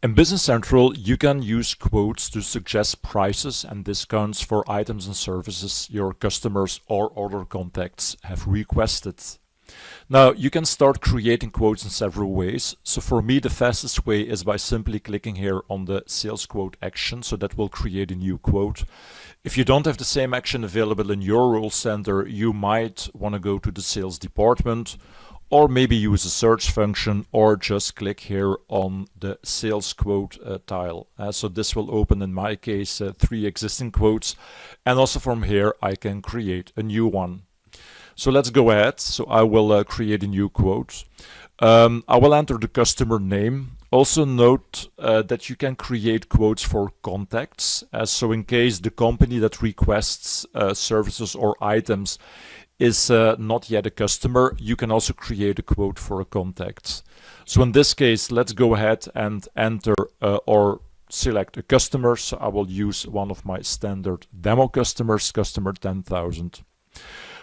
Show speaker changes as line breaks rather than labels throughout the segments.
In Business Central, you can use quotes to suggest prices and discounts for items and services your customers or other contacts have requested. Now, you can start creating quotes in several ways. So for me, the fastest way is by simply clicking here on the sales quote action. So that will create a new quote. If you don't have the same action available in your role center, you might want to go to the sales department, or maybe use a search function, or just click here on the sales quote tile. So this will open, in my case, 3 existing quotes. And also from here, I can create a new one. So let's go ahead. So I will create a new quote. I will enter the customer name. Also note that you can create quotes for contacts. So in case the company that requests services or items is not yet a customer, you can also create a quote for a contact. So in this case, let's go ahead and enter or select a customer. So I will use one of my standard demo customers, customer 10,000.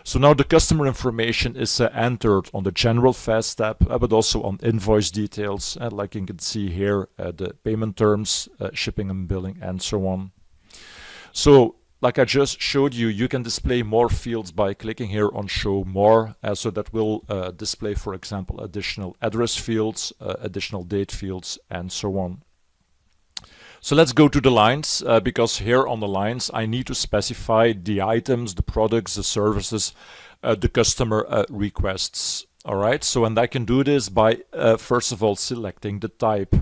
So now the customer information is entered on the general fast tab, but also on invoice details, like you can see here, the payment terms, shipping and billing, and so on. So like I just showed you, you can display more fields by clicking here on Show More. So that will display, for example, additional address fields, additional date fields, and so on. So let's go to the lines, because here on the lines, I need to specify the items, the products, the services, the customer requests. All right, so and I can do this by, first of all, selecting the type.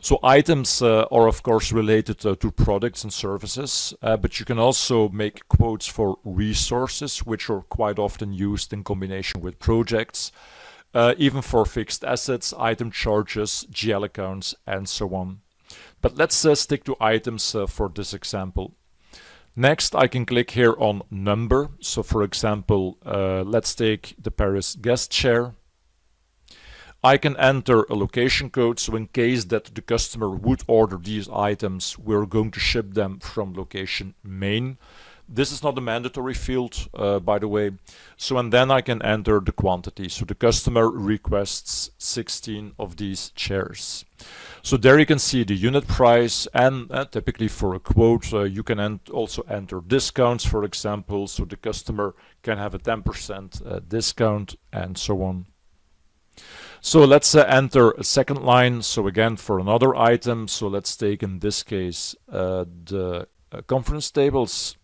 So items are of course related to products and services, but you can also make quotes for resources, which are quite often used in combination with projects, even for fixed assets, item charges, GL accounts, and so on. But let's stick to items for this example. Next, I can click here on number. So for example, let's take the Paris guest chair. I can enter a location code, so in case that the customer would order these items, we're going to ship them from location main. This is not a mandatory field, by the way. So, and then I can enter the quantity. So the customer requests 16 of these chairs. So there you can see the unit price, and typically for a quote, you can also enter discounts, for example, so the customer can have a 10% discount, and so on. So let's enter a second line. So again, for another item, so let's take in this case the conference tables.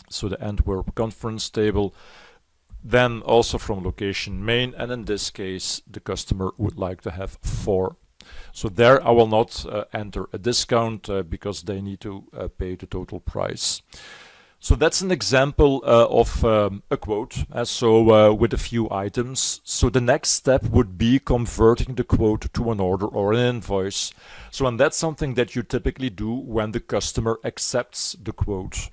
So the Antwerp conference table, then also from location main, and in this case the customer would like to have 4. So there I will not enter a discount because they need to pay the total price. So that's an example of a quote, with a few items. So the next step would be converting the quote to an order or an invoice. So and that's something that you typically do when the customer accepts the quote.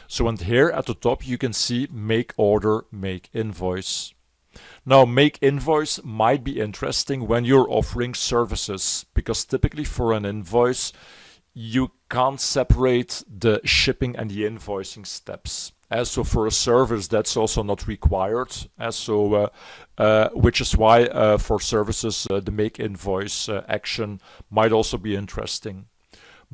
So and here at the top you can see make order, make invoice. Now make invoice might be interesting when you're offering services, because typically for an invoice you can't separate the shipping and the invoicing steps. So for a service that's also not required. Which is why for services the make invoice action might also be interesting.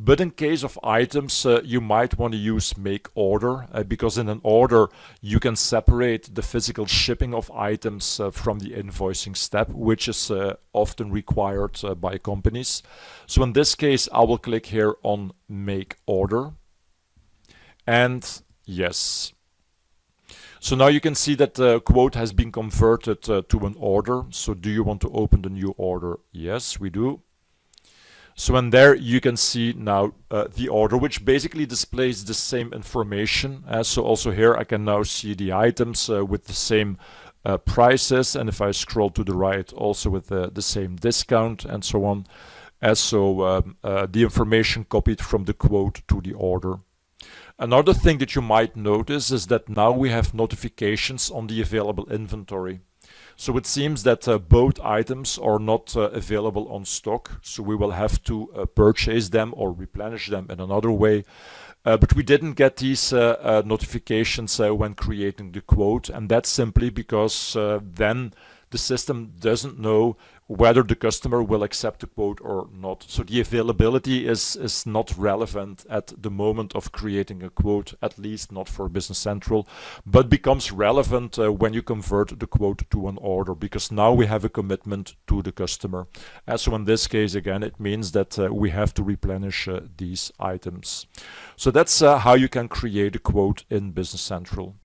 But in case of items, you might want to use make order, because in an order you can separate the physical shipping of items from the invoicing step, which is often required by companies. So in this case, I will click here on make order, and yes. So now you can see that the quote has been converted to an order. So do you want to open the new order? Yes, we do. So in there you can see now the order, which basically displays the same information. So also here I can now see the items with the same prices, and if I scroll to the right, also with the same discount and so on. The information copied from the quote to the order. Another thing that you might notice is that now we have notifications on the available inventory. So it seems that both items are not available on stock, so we will have to purchase them or replenish them in another way. But we didn't get these notifications when creating the quote, and that's simply because then the system doesn't know whether the customer will accept the quote or not. So the availability is not relevant at the moment of creating a quote, at least not for Business Central, but becomes relevant when you convert the quote to an order, because now we have a commitment to the customer. So in this case, again, it means that we have to replenish these items. So that's how you can create a quote in Business Central.